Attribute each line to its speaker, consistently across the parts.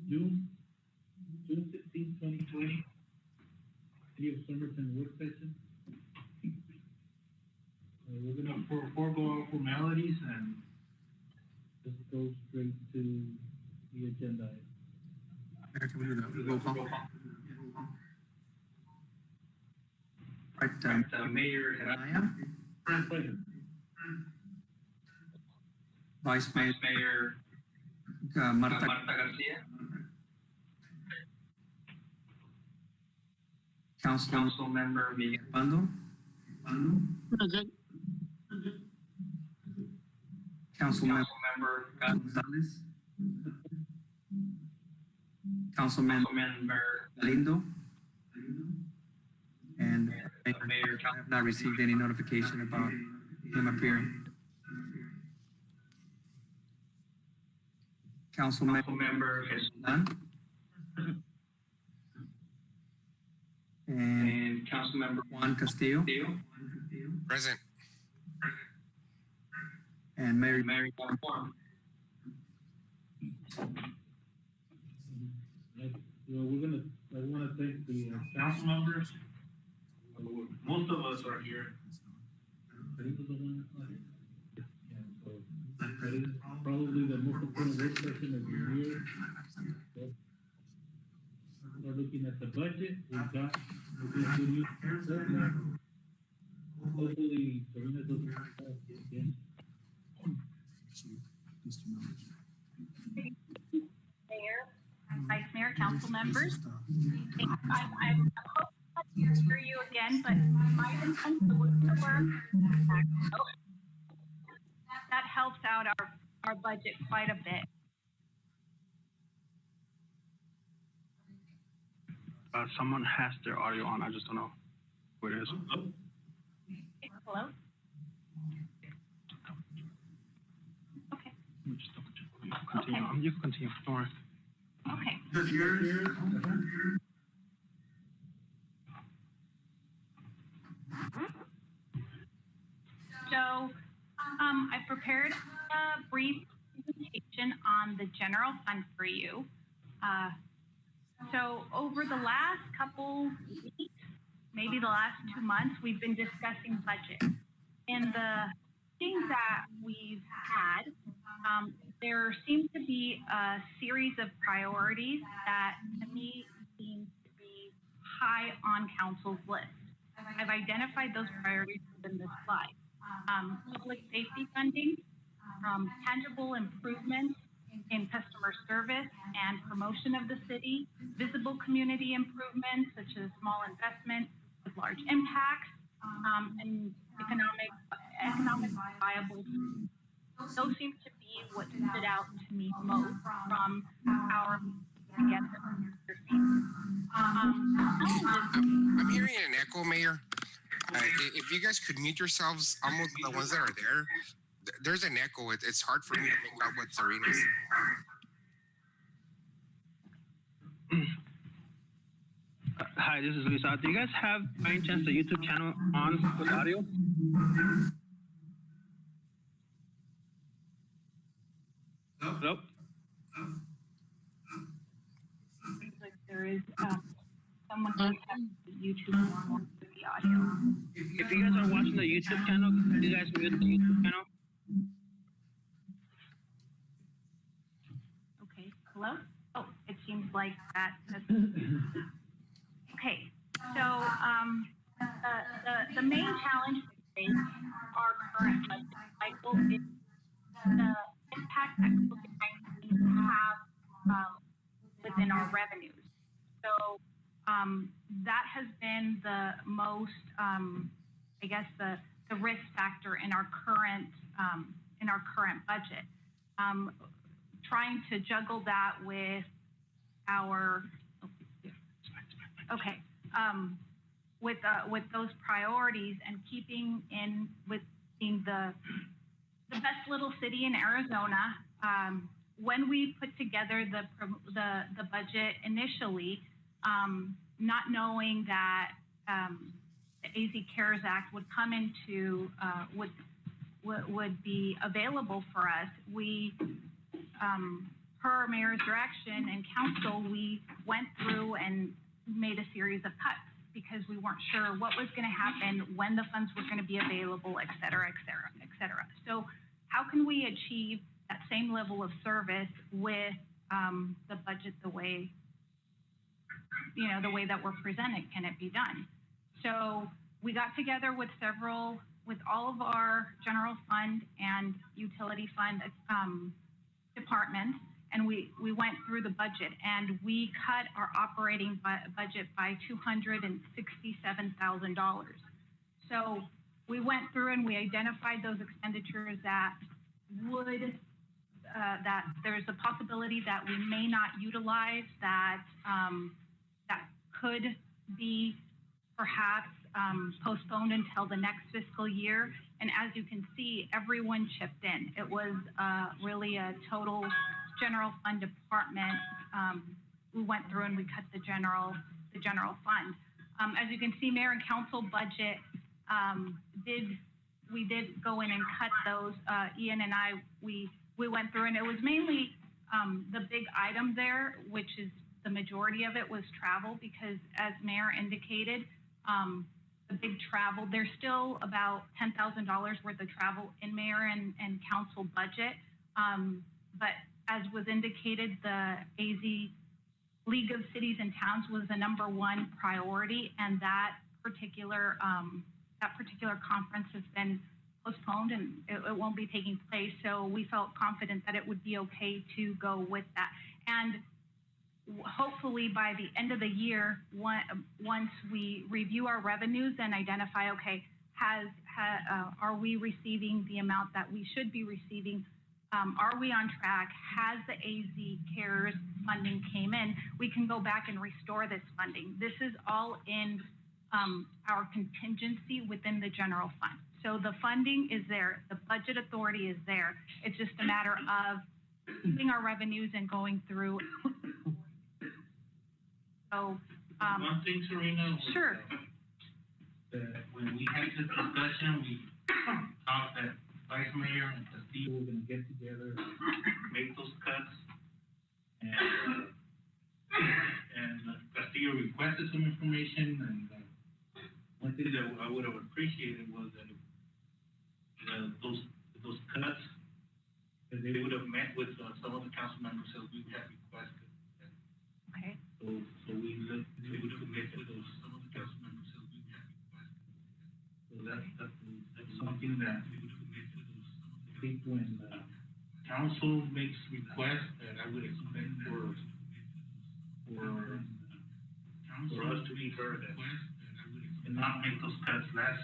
Speaker 1: June 16, 2020. City of Somerton Work Session. We're gonna forego all formalities and just go straight to the agenda.
Speaker 2: Mayor, can we do the roll call? Right, Mayor Anaya.
Speaker 1: Present.
Speaker 2: Vice Mayor Marta Garcia. Council Member Miguel Pando.
Speaker 3: Present.
Speaker 2: Council Member Gonzalez. Council Member Galindo. And Mayor, I have not received any notification about him appearing. Council Member Escolan. And Council Member Juan Castillo.
Speaker 4: Present.
Speaker 2: And Mayor.
Speaker 1: I want to thank the council members. Most of us are here. Probably the most important work session of the year. We're looking at the budget. We've got hopefully Serena doesn't have to again.
Speaker 5: Mayor, Vice Mayor, council members. I hope to hear you again, but my intention was to learn. That helps out our budget quite a bit.
Speaker 3: Someone has their audio on. I just don't know who it is.
Speaker 5: Hello? Okay.
Speaker 3: Just double check. You can continue.
Speaker 5: Okay.
Speaker 3: You can continue. Don't worry.
Speaker 5: Okay. So, I prepared a brief presentation on the general fund for you. So over the last couple weeks, maybe the last 2 months, we've been discussing budget. In the meetings that we've had, there seems to be a series of priorities that to me seem to be high on council's list. I've identified those priorities within this slide. Public safety funding, tangible improvements in customer service and promotion of the city, visible community improvements such as small investment with large impacts, and economic viable. Those seem to be what stood out to me most from our together.
Speaker 4: I'm hearing an echo, Mayor. If you guys could mute yourselves, almost the ones that are there, there's an echo. It's hard for me to make out what Serena's.
Speaker 3: Hi, this is Lisa. Do you guys have, by any chance, the YouTube channel on with audio? Hello?
Speaker 5: Seems like there is someone who has YouTube on with the audio.
Speaker 3: If you guys are watching the YouTube channel, can you guys mute the YouTube channel?
Speaker 5: Okay, hello? Oh, it seems like that. Okay, so the main challenge we face our current budget cycle is the impact that COVID-19 have within our revenues. So that has been the most, I guess, the risk factor in our current budget. Trying to juggle that with our with those priorities and keeping in with being the best little city in Arizona. When we put together the budget initially, not knowing that the AZ CARES Act would come into would be available for us, we per mayor's direction and council, we went through and made a series of cuts because we weren't sure what was going to happen, when the funds were going to be available, et cetera, et cetera, et cetera. So how can we achieve that same level of service with the budget the way, the way that we're presented? Can it be done? So we got together with all of our general fund and utility fund departments, and we went through the budget, and we cut our operating budget by $267,000. So we went through and we identified those expenditures that that there's a possibility that we may not utilize, that that could be perhaps postponed until the next fiscal year. And as you can see, everyone chipped in. It was really a total general fund department. We went through and we cut the general fund. As you can see, mayor and council budget we did go in and cut those. Ian and I, we went through, and it was mainly the big item there, which is the majority of it, was travel, because as mayor indicated, the big travel, there's still about $10,000 worth of travel in mayor and council budget. But as was indicated, the AZ League of Cities and Towns was the #1 priority, and that particular conference has been postponed, and it won't be taking place. So we felt confident that it would be okay to go with that. And hopefully by the end of the year, once we review our revenues and identify, okay, are we receiving the amount that we should be receiving? Are we on track? Has the AZ CARES funding came in? We can go back and restore this funding. This is all in our contingency within the general fund. So the funding is there, the budget authority is there. It's just a matter of keeping our revenues and going through. So,
Speaker 1: one thing, Serena, was,
Speaker 5: sure.
Speaker 1: When we had this discussion, we talked that Vice Mayor and Castillo were going to get together, make those cuts, and Castillo requested some information, and one thing that I would have appreciated was that those cuts, that they would have met with some of the council members that we had requested.
Speaker 5: Okay.
Speaker 1: So we would have met with some of the council members that we had requested. So that's something that I think when council makes requests, that I would expect for us to be heard and not make those cuts last.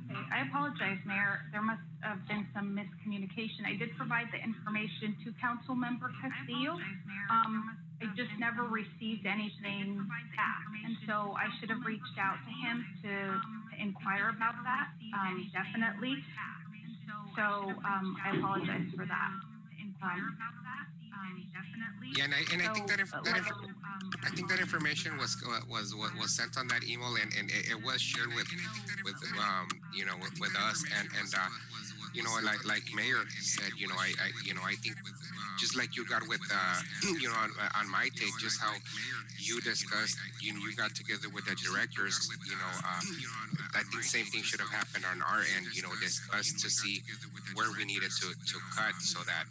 Speaker 5: Okay, I apologize, Mayor. There must have been some miscommunication. I did provide the information to Council Member Castillo. I just never received anything back, and so I should have reached out to him to inquire about that, definitely. So I apologize for that.
Speaker 4: Yeah, and I think that I think that information was sent on that email, and it was shared with us, and like Mayor said, I think just like you got with on my take, just how you discussed, you got together with the directors, I think the same thing should have happened on our end, discussed to see where we needed to cut, so that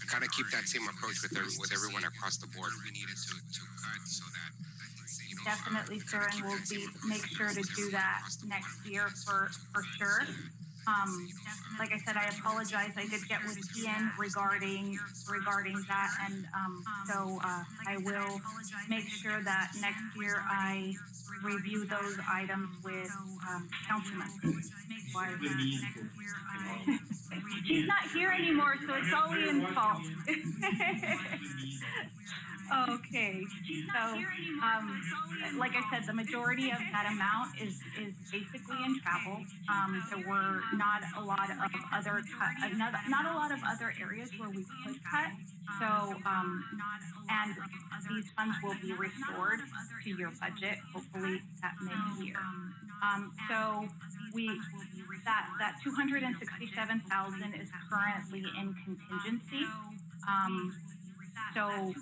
Speaker 4: kind of keep that same approach with everyone across the board. We needed to cut, so that
Speaker 5: definitely, sir, and we'll make sure to do that next year for sure. Like I said, I apologize. I did get with Ian regarding that, and so I will make sure that next year I review those items with councilmen. He's not here anymore, so it's all Ian's fault. Okay, so, like I said, the majority of that amount is basically in travel. There were not a lot of other not a lot of other areas where we could cut. So, and these funds will be restored to your budget, hopefully at mid-year. So we, that 267,000 is currently in contingency. So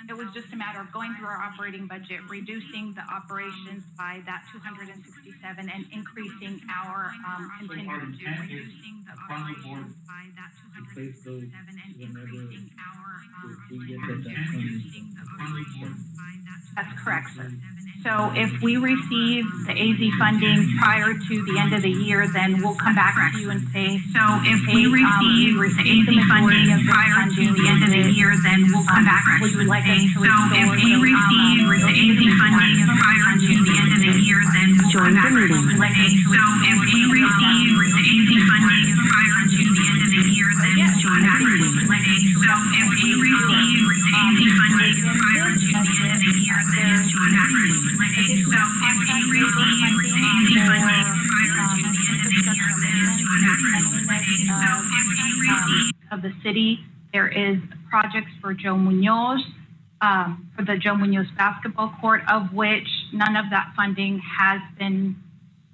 Speaker 5: it was just a matter of going through our operating budget, reducing the operations by that 267 and increasing our contingency.
Speaker 1: Reducing the operations
Speaker 5: by that
Speaker 1: 267
Speaker 5: and increasing our That's correct, sir. So if we receive the AZ funding prior to the end of the year, then we'll come back to you and say, so if we receive the AZ funding prior to the end of the year, then we'll come back to you and say, so if we receive the AZ funding prior to the end of the year, then we'll come back to you and say, so if we receive the AZ funding prior to the end of the year, then we'll come back to you and say, so if we receive the AZ funding prior to the end of the year, then we'll come back to you. Of the city, there is projects for Joe Munoz, for the Joe Munoz basketball court, of which none of that funding has been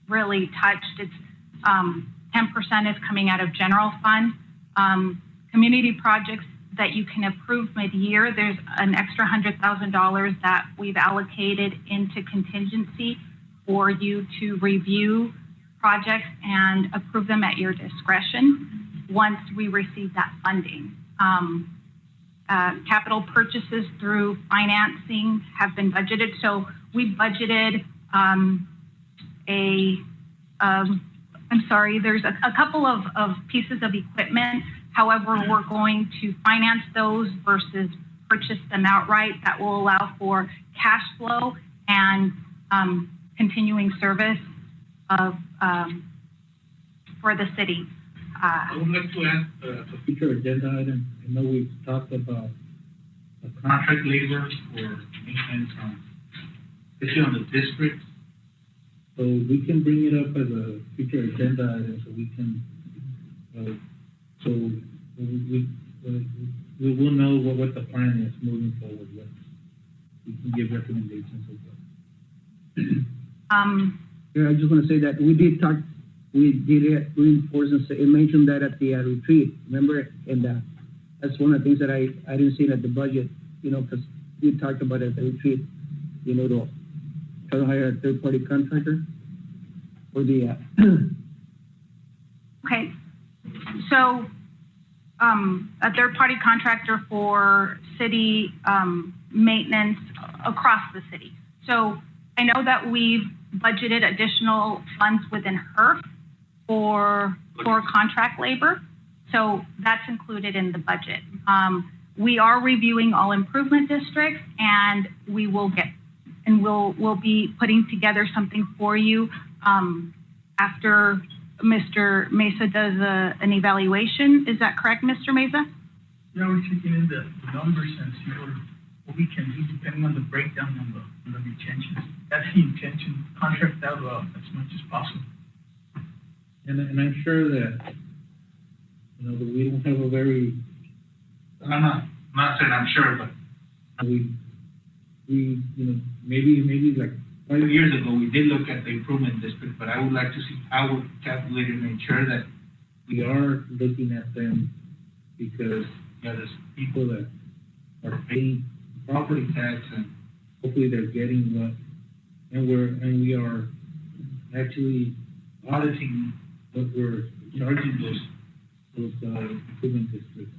Speaker 5: really touched. It's 10% is coming out of general fund. Community projects that you can approve mid-year, there's an extra $100,000 that we've allocated into contingency for you to review projects and approve them at your discretion once we receive that funding. Capital purchases through financing have been budgeted. So we budgeted there's a couple of pieces of equipment. However, we're going to finance those versus purchase them outright. That will allow for cash flow and continuing service of for the city.
Speaker 1: I would like to add a future agenda item. I know we've talked about a contract labor for maintenance especially on the district. So we can bring it up as a future agenda item so we can, we will know what the plan is moving forward. We can give recommendations of that.
Speaker 6: Yeah, I just want to say that we did reinforce and mention that at the retreat, remember? And that's one of the things that I didn't see at the budget, because we talked about it at the retreat, to try to hire a third-party contractor for the.
Speaker 5: Okay, so a third-party contractor for city maintenance across the city. So I know that we've budgeted additional funds within HERF for contract labor. So that's included in the budget. We are reviewing all improvement districts, and we'll be putting together something for you after Mr. Mesa does an evaluation. Is that correct, Mr. Mesa?
Speaker 7: Yeah, we're taking in the numbers and see what we can do depending on the breakdown on the retentions. That's the intention, contract out as much as possible.
Speaker 1: And I'm sure that, that we don't have a very, I'm not saying I'm sure, but we maybe like 5 years ago, we did look at the improvement district, but I would like to see how we calculate and make sure that we are looking at them because there's people that are paying property tax and hopefully they're getting what, and we are actually auditing what we're charging those improvement districts.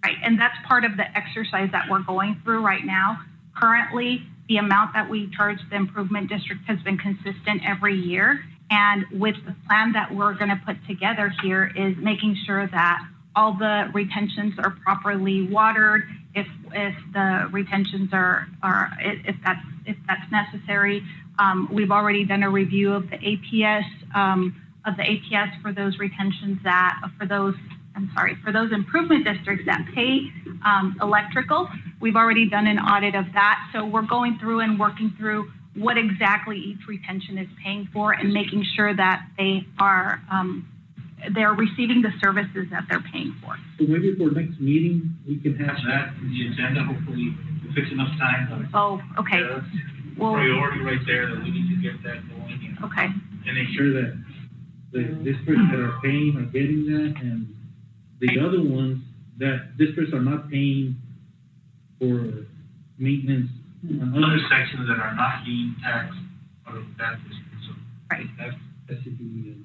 Speaker 5: Right, and that's part of the exercise that we're going through right now. Currently, the amount that we charge the improvement district has been consistent every year. And with the plan that we're going to put together here is making sure that all the retentions are properly watered. If the retentions if that's necessary, we've already done a review of the APS for those retentions for those for those improvement districts that pay electrical, we've already done an audit of that. So we're going through and working through what exactly each retention is paying for and making sure that they're receiving the services that they're paying for.
Speaker 1: So maybe for next meeting, we can have that in the agenda, hopefully, if it's enough time.
Speaker 5: Oh, okay.
Speaker 1: Yeah, that's
Speaker 5: Well,
Speaker 1: priority right there, that we need to get that going
Speaker 5: okay.
Speaker 1: and ensure that the districts that are paying are getting that, and the other ones, that districts are not paying for maintenance on other sections that are not being taxed out of that district, so.
Speaker 5: Right.
Speaker 1: That should be,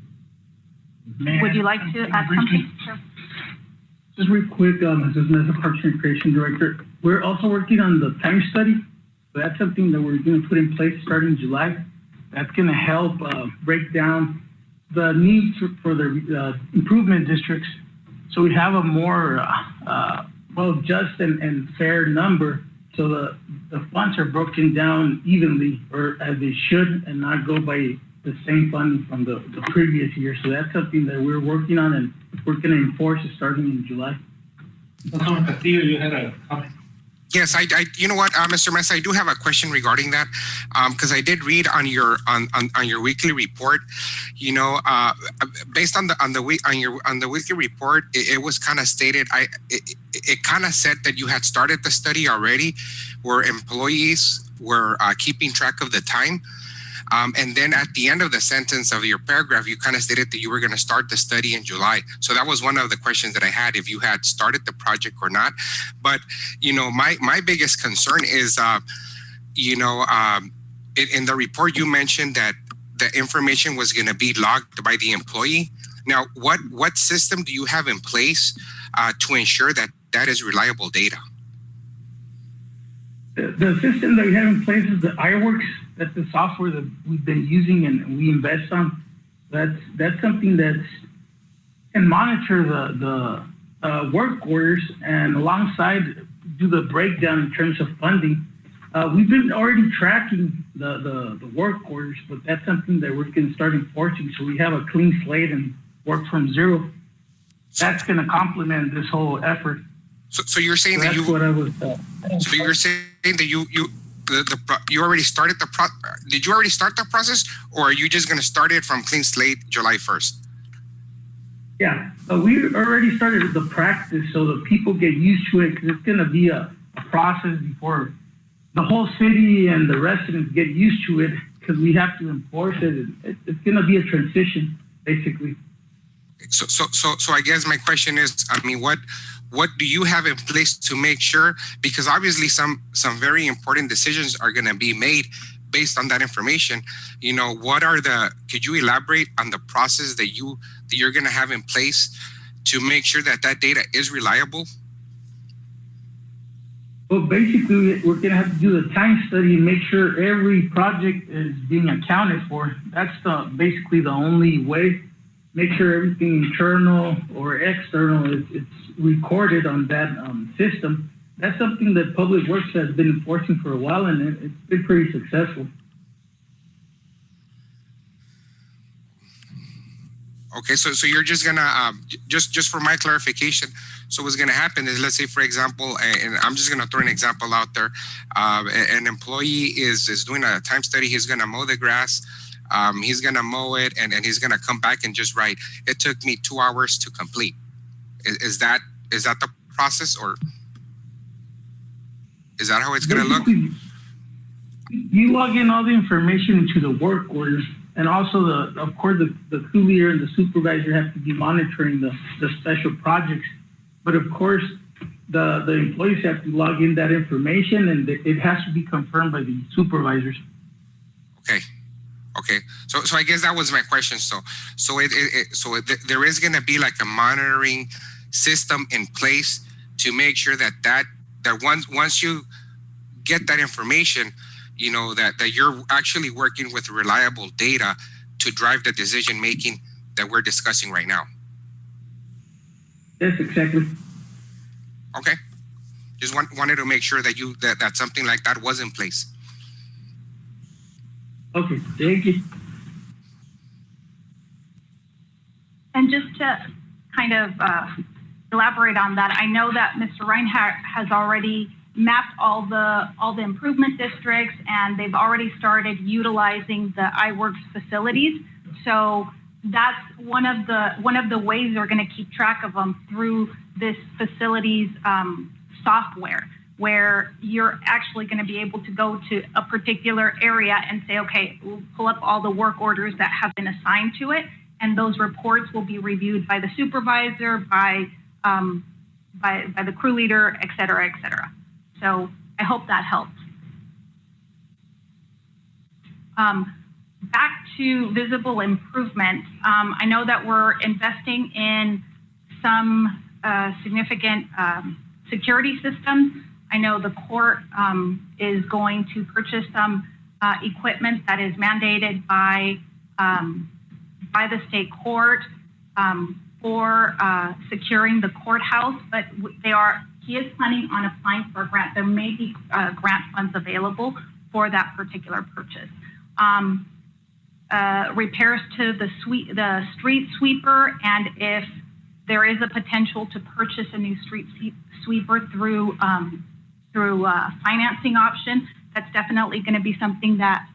Speaker 5: Would you like to add something? Sure.
Speaker 7: Just real quick, as a Parks and Recreation Director, we're also working on the time study. So that's something that we're going to put in place starting July. That's going to help break down the needs for the improvement districts. So we have a more just and fair number. So the funds are broken down evenly, or as they should, and not go by the same funding from the previous year. So that's something that we're working on, and we're going to enforce it starting in July.
Speaker 1: Councilman Castillo, you had a comment?
Speaker 4: Yes, I you know what, Mr. Mesa, I do have a question regarding that, because I did read on your weekly report, you know, based on the weekly report, it was kind of stated, it kind of said that you had started the study already, where employees were keeping track of the time. And then at the end of the sentence of your paragraph, you kind of stated that you were going to start the study in July. So that was one of the questions that I had, if you had started the project or not. But, you know, my biggest concern is, you know, in the report you mentioned that the information was going to be logged by the employee. Now, what system do you have in place to ensure that that is reliable data?
Speaker 7: The system that we have in place is the iWorks. That's the software that we've been using and we invest on. That's something that can monitor the work orders and alongside do the breakdown in terms of funding. We've been already tracking the work orders, but that's something that we're going to start enforcing. So we have a clean slate and work from zero. That's going to complement this whole effort.
Speaker 4: So you're saying that
Speaker 7: that's what I was.
Speaker 4: So you're saying that you already started the did you already start the process, or are you just going to start it from clean slate July 1st?
Speaker 7: Yeah, we already started the practice so that people get used to it, because it's going to be a process before the whole city and the residents get used to it, because we have to enforce it. It's going to be a transition, basically.
Speaker 4: So I guess my question is, I mean, what do you have in place to make sure, because obviously some very important decisions are going to be made based on that information. You know, could you elaborate on the process that you're going to have in place to make sure that data is reliable?
Speaker 7: Well, basically, we're going to have to do the time study and make sure every project is being accounted for. That's basically the only way. Make sure everything internal or external it's recorded on that system. That's something that Public Works has been enforcing for a while, and it's been pretty successful.
Speaker 4: Okay, so you're just gonna just for my clarification. So what's gonna happen is, let's say, for example, and I'm just gonna throw an example out there. An employee is doing a time study. He's gonna mow the grass. He's gonna mow it, and he's gonna come back and just write, it took me 2 hours to complete. Is that the process, or is that how it's gonna look?
Speaker 7: You log in all the information into the work orders, and also of course the crew leader and the supervisor have to be monitoring the special projects. But of course the employees have to log in that information, and it has to be confirmed by the supervisors.
Speaker 4: Okay. So I guess that was my question. So there is going to be like a monitoring system in place to make sure that once you get that information, you know, that you're actually working with reliable data to drive the decision making that we're discussing right now.
Speaker 7: Yes, exactly.
Speaker 4: Okay. Just wanted to make sure that that something like that was in place.
Speaker 7: Okay, thank you.
Speaker 5: And just to kind of elaborate on that, I know that Mr. Reinhardt has already mapped all the improvement districts, and they've already started utilizing the iWorks facilities. So that's one of the ways they're going to keep track of them through this facilities software, where you're actually going to be able to go to a particular area and say, okay, we'll pull up all the work orders that have been assigned to it, and those reports will be reviewed by the supervisor, by the crew leader, et cetera, et cetera. So I hope that helps. Back to visible improvements. I know that we're investing in some significant security systems. I know the court is going to purchase some equipment that is mandated by the state court for securing the courthouse, but he is planning on applying for a grant. There may be grant funds available for that particular purchase. Repairs to the street sweeper, and if there is a potential to purchase a new street sweeper through financing option, that's definitely going to be something that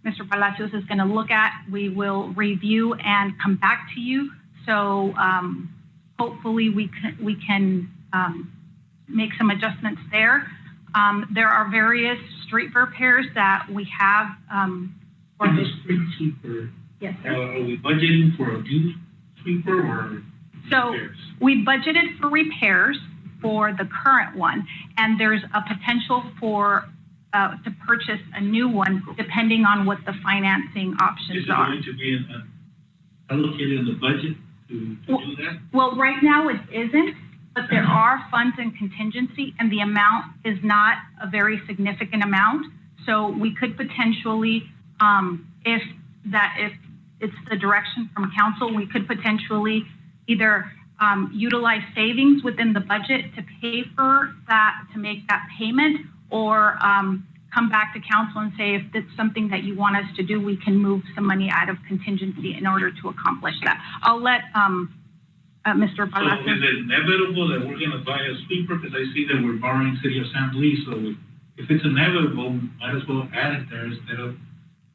Speaker 5: Mr. Palacios is going to look at. We will review and come back to you. So hopefully we can make some adjustments there. There are various street repairs that we have for
Speaker 1: On
Speaker 5: this.
Speaker 1: the street sweeper,
Speaker 5: Yes, sir.
Speaker 1: are we budgeting for a new sweeper or
Speaker 5: So
Speaker 1: repairs?
Speaker 5: we budgeted for repairs for the current one, and there's a potential for to purchase a new one depending on what the financing
Speaker 1: Is
Speaker 5: options
Speaker 1: it
Speaker 5: are.
Speaker 1: going to be allocated in the budget to do that?
Speaker 5: Well, right now it isn't, but there are funds in contingency, and the amount is not a very significant amount. So we could potentially, if it's the direction from council, we could potentially either utilize savings within the budget to pay for that, to make that payment, or come back to council and say, if it's something that you want us to do, we can move some money out of contingency in order to accomplish that. I'll let Mr.
Speaker 1: So
Speaker 5: Palacios.
Speaker 1: is it inevitable that we're gonna buy a sweeper? Because I see that we're borrowing City of San Luis, so if it's inevitable, might as well add it there instead of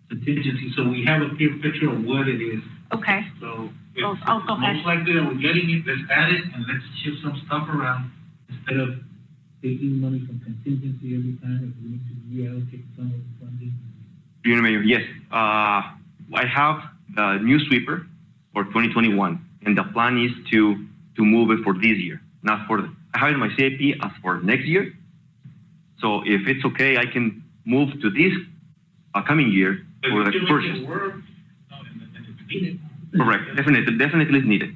Speaker 1: contingency, so we have a clear picture of what it is.
Speaker 5: Okay.
Speaker 1: So if
Speaker 5: I'll
Speaker 1: it's
Speaker 5: go ahead.
Speaker 1: most likely that we're getting it, let's add it and let's shift some stuff around instead of taking money from contingency every time if we need to reallocate some of the funding.
Speaker 8: Junior Mayor, yes. I have the new sweeper for 2021, and the plan is to move it for this year, not for I have it in my CIP as for next year. So if it's okay, I can move to this coming year for the purchase. Correct. Definitely is needed.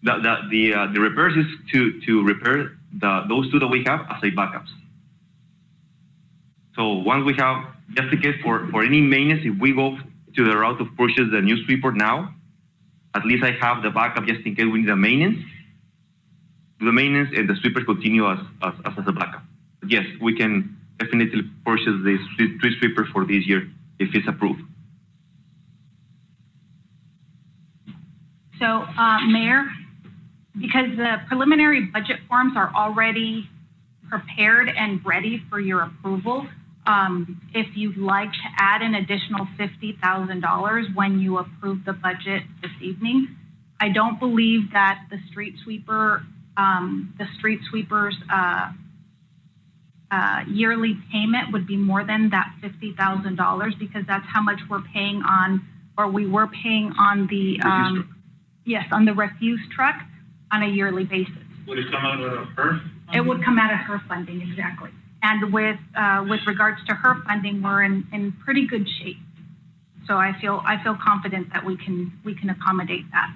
Speaker 8: The repairs is to repair those two that we have as a backups. So once we have, just in case for any maintenance, if we go to the route of purchase the new sweeper now, at least I have the backup just in case we need a maintenance. The maintenance and the sweepers continue as a backup. But yes, we can definitely purchase the street sweeper for this year if it's approved.
Speaker 5: So, Mayor, because the preliminary budget forms are already prepared and ready for your approval, if you'd like to add an additional $50,000 when you approve the budget this evening, I don't believe that the street sweeper's yearly payment would be more than that $50,000, because that's how much we're paying on, or we were paying on the on the refuse truck on a yearly basis.
Speaker 1: Would it come out of her?
Speaker 5: It would come out of her funding, exactly. And with regards to her funding, we're in pretty good shape. So I feel confident that we can accommodate that.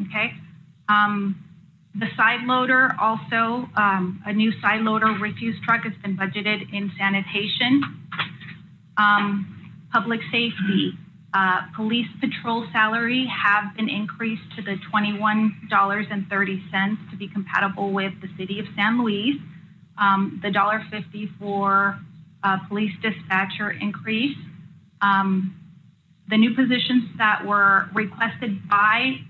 Speaker 5: Okay. The side loader also, a new side loader refuse truck has been budgeted in sanitation. Public safety, police patrol salary have been increased to the $21.30 to be compatible with the city of San Luis. The $1.50 for police dispatcher increase. The new positions that were requested by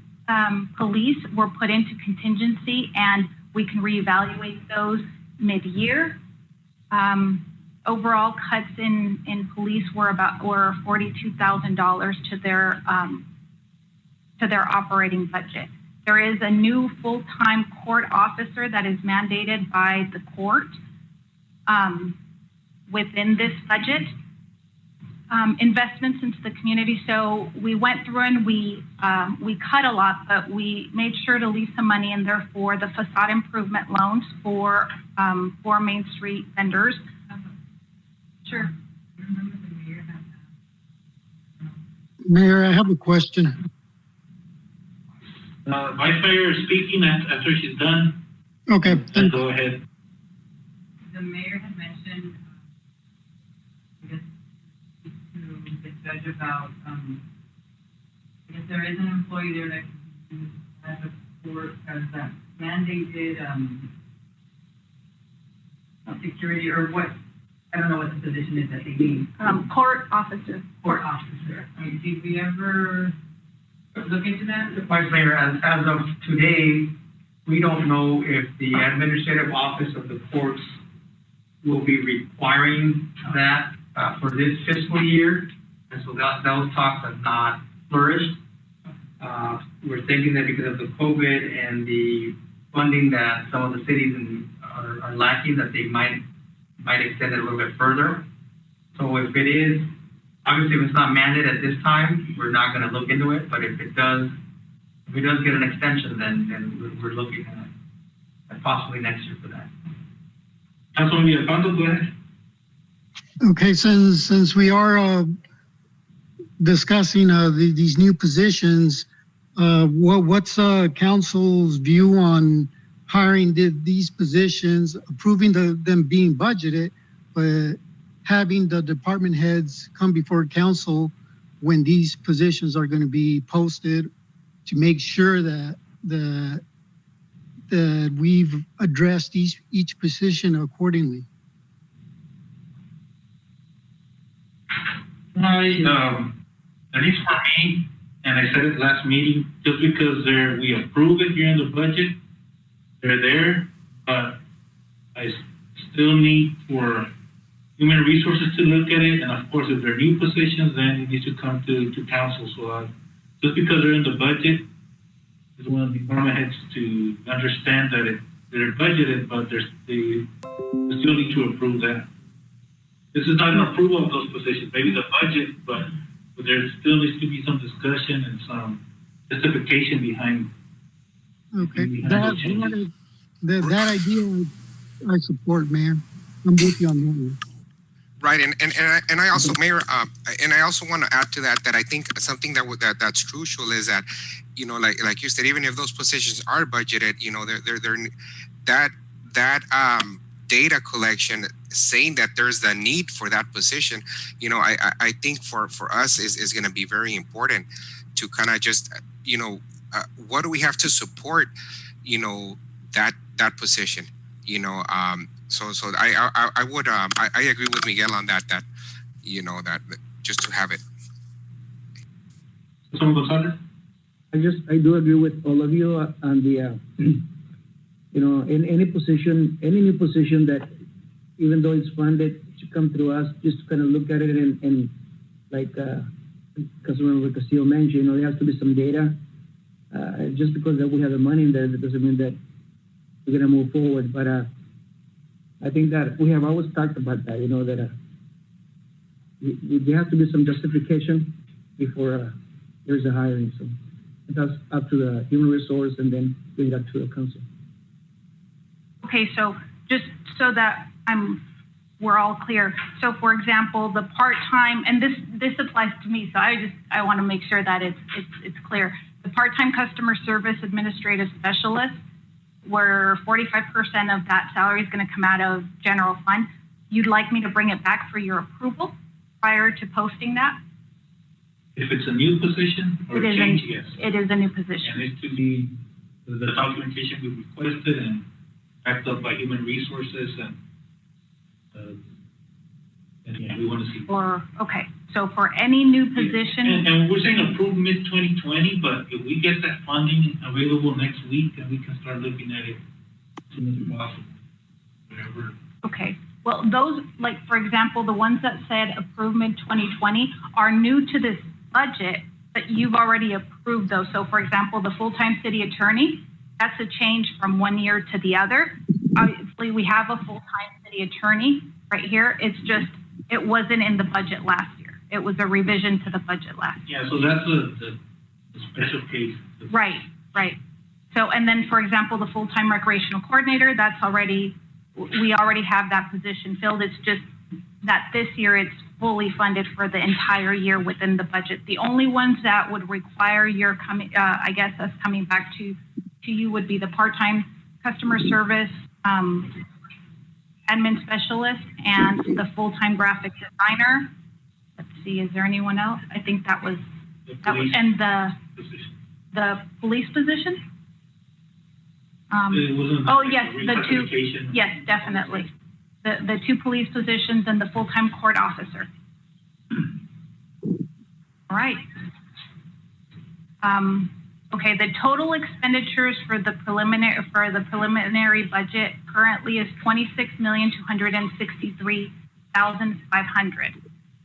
Speaker 5: police were put into contingency, and we can reevaluate those mid-year. Overall cuts in police were $42,000 to their operating budget. There is a new full-time court officer that is mandated by the court within this budget. Investments into the community. So we went through and we cut a lot, but we made sure to leave some money in there for the facade improvement loans for Main Street vendors. Sure.
Speaker 9: Mayor, I have a question.
Speaker 1: Vice Mayor is speaking after she's done.
Speaker 9: Okay.
Speaker 1: Go ahead.
Speaker 10: The mayor had mentioned, I guess, to the judge about, I guess there is an employee there that can use as a court, as that mandated, security or what, I don't know what the position is that they need.
Speaker 5: Court officer.
Speaker 10: Court officer. I mean, did we ever look into that?
Speaker 11: Vice Mayor, as of today, we don't know if the administrative office of the courts will be requiring that for this fiscal year, and so those talks have not flourished. We're thinking that because of the COVID and the funding that some of the cities are lacking, that they might extend it a little bit further. So if it is, obviously if it's not mandated at this time, we're not going to look into it, but if it does get an extension, then we're looking at possibly next year for that.
Speaker 1: Councilman Alfonso, go ahead.
Speaker 9: Okay, since we are discussing these new positions, what's council's view on hiring these positions, approving them being budgeted, but having the department heads come before council when these positions are going to be posted to make sure that we've addressed each position accordingly?
Speaker 1: At least for me, and I said it last meeting, just because we approve it here in the budget, they're there, but I still need for human resources to look at it, and of course, if they're new positions, then it needs to come to council. So just because they're in the budget, I just want department heads to understand that they're budgeted, but they still need to approve that. This is not an approval of those positions, maybe the budget, but there still needs to be some discussion and some justification behind.
Speaker 9: Okay, that idea I support, Mayor. I'm with you on that one.
Speaker 4: Right, and I also, Mayor, and I also want to add to that I think something that's crucial is that, you know, like you said, even if those positions are budgeted, you know, they're data collection saying that there's the need for that position, you know, I think for us is going to be very important to kind of just, you know, what do we have to support, you know, that position, you know, so I would I agree with Miguel on that you know that just to have it.
Speaker 6: I do agree with all of you on the you know, in any new position that even though it's funded should come through us, just to kind of look at it and like Councilmember Castillo mentioned, you know, there has to be some data. Just because that we have the money in there, that doesn't mean that we're gonna move forward. But I think that we have always talked about that, you know, that there has to be some justification before there's a hiring. So that's up to the human resource and then bring it up to the council.
Speaker 5: Okay, so just so that we're all clear. So for example, the part-time, and this applies to me, so I want to make sure that it's clear. The part-time customer service administrative specialist, where 45% of that salary is going to come out of general fund. You'd like me to bring it back for your approval prior to posting that?
Speaker 1: If it's a new position or a change, yes.
Speaker 5: It is a new position.
Speaker 1: And it's to be the documentation we requested and backed up by human resources and yeah, we want to see.
Speaker 5: Or, okay, So for any new position,
Speaker 1: And we're saying approve mid-2020, but if we get that funding available next week, then we can start looking at it as soon as possible, whatever.
Speaker 5: okay. Well, those, like, for example, the ones that said approve mid-2020 are new to this budget, but you've already approved those. So for example, the full-time city attorney, that's a change from one year to the other. Obviously, we have a full-time city attorney right here. It's just, it wasn't in the budget last year. It was a revision to the budget last year.
Speaker 1: Yeah, so that's the special case.
Speaker 5: Right, right. So, and then for example, the full-time recreational coordinator, that's already, we already have that position filled. It's just that this year it's fully funded for the entire year within the budget. The only ones that would require your coming, I guess us coming back to you would be the part-time customer service admin specialist and the full-time graphic designer. Let's see, is there anyone else? I think that was and the police position. Oh yes, the two. Yes, definitely. The two police positions and the full-time court officer. All right. Okay, the total expenditures for the preliminary budget currently is $26,263,500.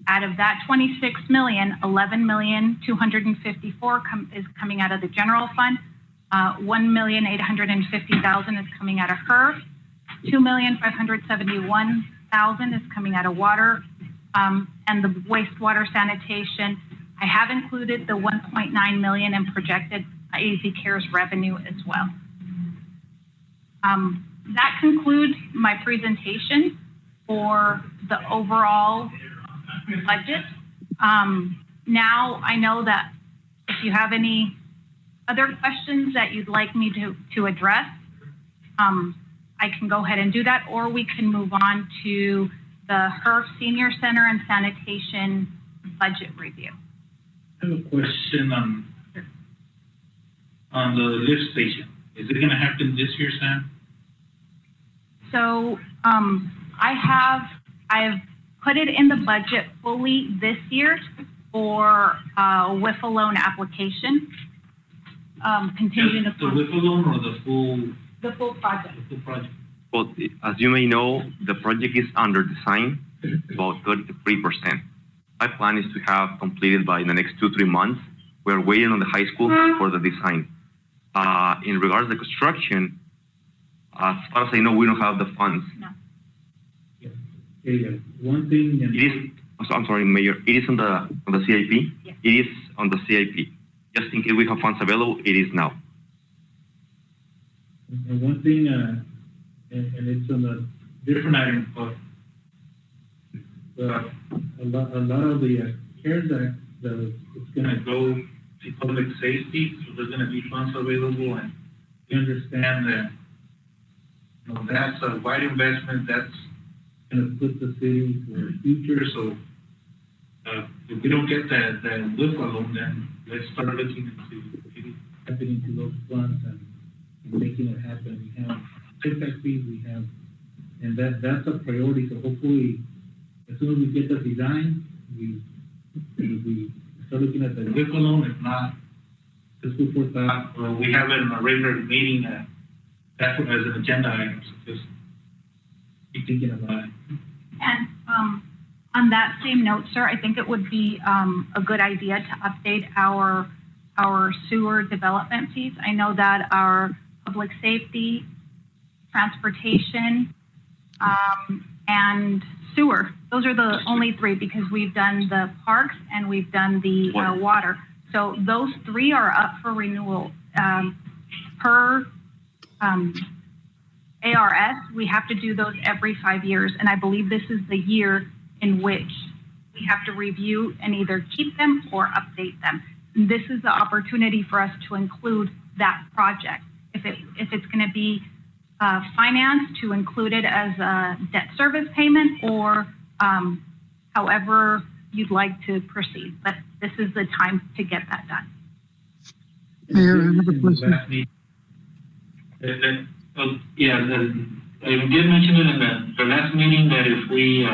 Speaker 5: Out of that 26 million, 11,254 is coming out of the general fund. 1,850,000 is coming out of HERF. 2,571,000 is coming out of water, and the wastewater sanitation. I have included the 1.9 million in projected Easy Cares revenue as well. That concludes my presentation for the overall budget. Now I know that if you have any other questions that you'd like me to address, I can go ahead and do that, or we can move on to the HERF Senior Center and Sanitation budget review.
Speaker 1: I have a question on the lift station. Is it going to happen this year, Sam?
Speaker 5: So I've put it in the budget fully this year for with a loan application. Contingent upon
Speaker 1: the WIFA loan or the full?
Speaker 5: The full project.
Speaker 1: The full project.
Speaker 8: Well, as you may know, the project is under design, about 33%. My plan is to have completed by the next 2-3 months. We're waiting on the high school for the design. In regards to the construction, as far as I know, we don't have the funds.
Speaker 5: No.
Speaker 1: Yeah. One thing.
Speaker 8: It is. I'm sorry, Mayor. It is on the CIP.
Speaker 5: Yes.
Speaker 8: It is on the CIP. Just in case we have funds available, it is now.
Speaker 1: And one thing, and it's on a different item, but a lot of the CARES Act, it's going to go to public safety, so there's going to be funds available, and we understand that, you know, that's a wide investment, that's going to put the city for the future. So if we don't get that WIFA loan, then let's start looking into tapping into those funds and making it happen. We have impact fees, and that's a priority. So hopefully, as soon as we get the design, we start looking at the WIFA loan. If not, just food for thought. We have it in a regular meeting. That's as an agenda item. So just keep thinking about it.
Speaker 5: And on that same note, sir, I think it would be a good idea to update our sewer development fees. I know that our public safety, transportation, and sewer, those are the only three, because we've done the parks and we've done the water. So those three are up for renewal. Per ARS, we have to do those every 5 years, and I believe this is the year in which we have to review and either keep them or update them. And this is the opportunity for us to include that project. If it's going to be financed, to include it as a debt service payment, or however you'd like to proceed. But this is the time to get that done.
Speaker 9: Mayor, I have a question.
Speaker 1: Yeah, I did mention it in the last meeting that if we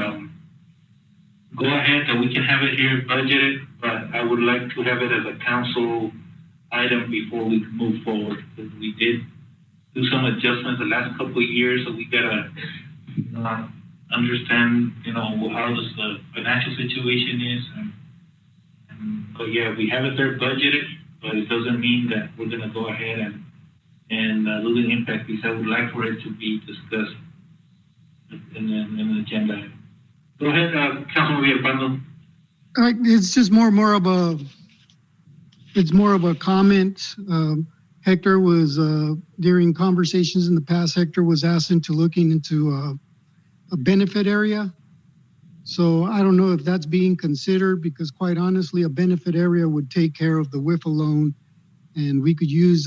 Speaker 1: go ahead and we can have it here budgeted, but I would like to have it as a council item before we move forward, because we did do some adjustments the last couple of years, so we gotta understand, how the financial situation is, and so yeah, we have it there budgeted, but it doesn't mean that we're gonna go ahead and lose an impact, because I would like for it to be discussed in an agenda item. Go ahead, Councilman Villalpando.
Speaker 9: It's just more of a comment. Hector was, during conversations in the past, Hector was asked into looking into a benefit area. So I don't know if that's being considered, because quite honestly, a benefit area would take care of the WIFA loan, and we could use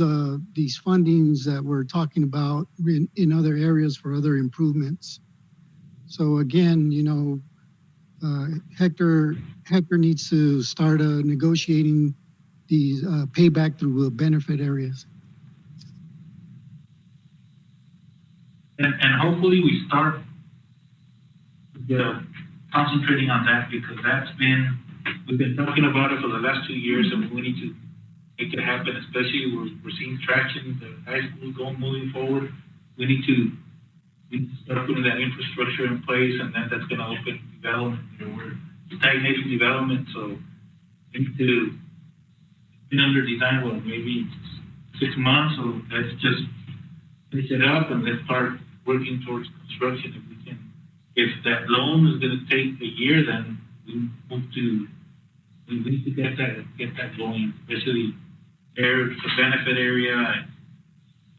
Speaker 9: these fundings that we're talking about in other areas for other improvements. So again, Hector needs to start negotiating these payback through benefit areas.
Speaker 1: And hopefully we start concentrating on that, because we've been talking about it for the last 2 years, and we need to make it happen, especially we're seeing traction, the high school moving forward. We need to start putting that infrastructure in place, and then that's gonna open development. We're stagnating development, so we need to be under design, maybe 6 months, so let's just finish it up and let's start working towards construction. If we can, if that loan is gonna take a year, then we need to get that going, especially there's a benefit area.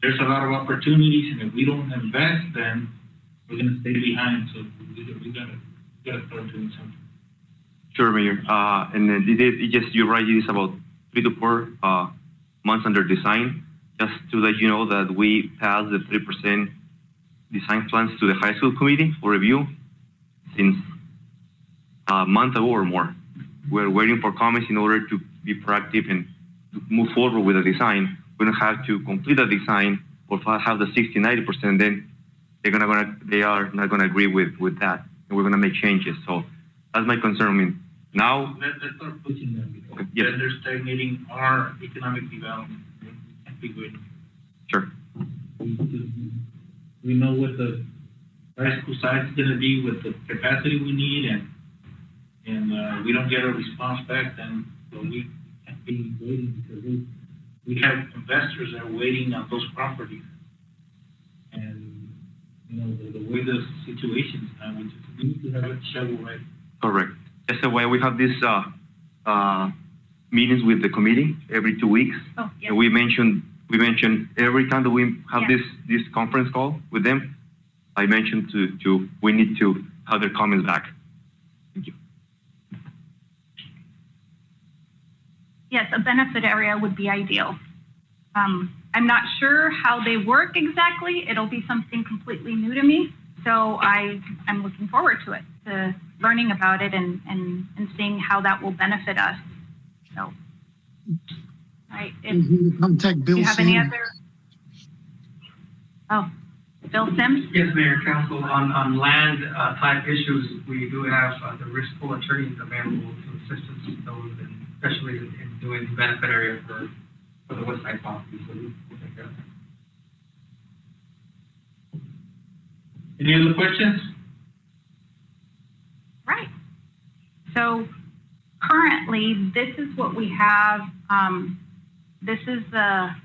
Speaker 1: There's a lot of opportunities, and if we don't invest, then we're gonna stay behind. So we gotta start doing something.
Speaker 8: Sure, Mayor. And then you're right, it is about 3 to 4 months under design. Just to let you know that we passed the 3% design plans to the high school committee for review since a month ago or more. We're waiting for comments in order to be proactive and move forward with the design. We don't have to complete the design or have the 60, 90%, then they are not gonna agree with that, and we're gonna make changes. So that's my concern. I mean, now
Speaker 1: let's start pushing them, because
Speaker 8: okay, yes,
Speaker 1: then they're stagnating our economic development. We can't be waiting.
Speaker 8: Sure.
Speaker 1: We know what the high school size is gonna be with the capacity we need, and we don't get a response back, then so we can't be waiting, because we have investors that are waiting on those properties. And, the way the situation is now, we need to have it shovel ready.
Speaker 8: Correct. That's the way we have these meetings with the committee every 2 weeks.
Speaker 5: Oh, yes.
Speaker 8: And we mentioned every time that we have this conference call with them, I mentioned we need to have their comments back. Thank you.
Speaker 5: Yes, a benefit area would be ideal. I'm not sure how they work exactly. It'll be something completely new to me. So I'm looking forward to it, to learning about it and seeing how that will benefit us. So, right.
Speaker 9: Contact Bill
Speaker 5: Do you have
Speaker 9: Sims.
Speaker 5: any other? Oh, Bill Sims?
Speaker 11: Yes, Mayor, Council, on land type issues, we do have the risk pool attorneys available to assist us with those, and especially in doing the benefit area for the West Side property. So we'll take care of that.
Speaker 1: Any other questions?
Speaker 5: Right. So currently, this is what we have. This is the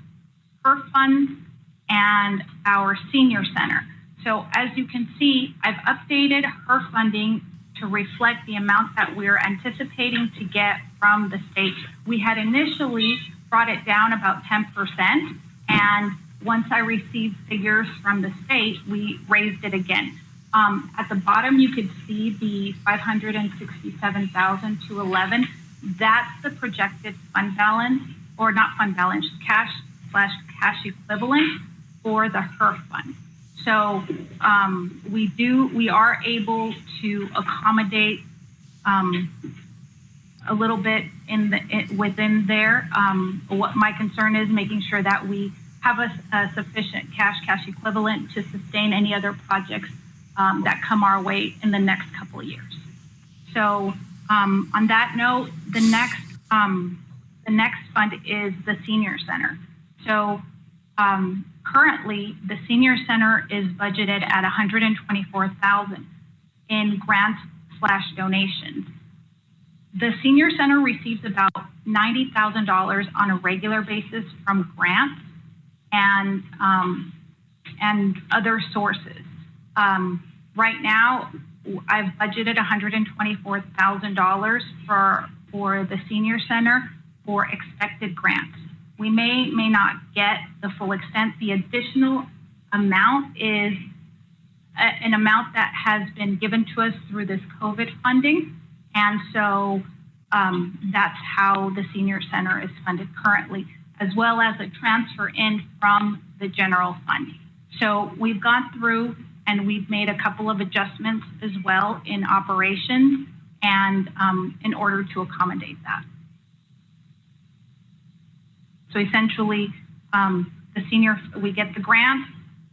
Speaker 5: HERF fund and our senior center. So as you can see, I've updated HERF funding to reflect the amount that we're anticipating to get from the state. We had initially brought it down about 10%, and once I received figures from the state, we raised it again. At the bottom, you could see the 567,211. That's the projected fund balance, or not fund balance, cash/cash equivalent for the HERF fund. So we are able to accommodate a little bit within there. What my concern is making sure that we have a sufficient cash equivalent to sustain any other projects that come our way in the next couple of years. So on that note, the next fund is the senior center. So currently, the senior center is budgeted at $124,000 in grants/donations. The senior center receives about $90,000 on a regular basis from grants and other sources. Right now, I've budgeted $124,000 for the senior center for expected grants. We may not get the full extent. The additional amount is an amount that has been given to us through this COVID funding. And so that's how the senior center is funded currently, as well as a transfer in from the general fund. So we've gone through and we've made a couple of adjustments as well in operations and in order to accommodate that. So essentially, we get the grant,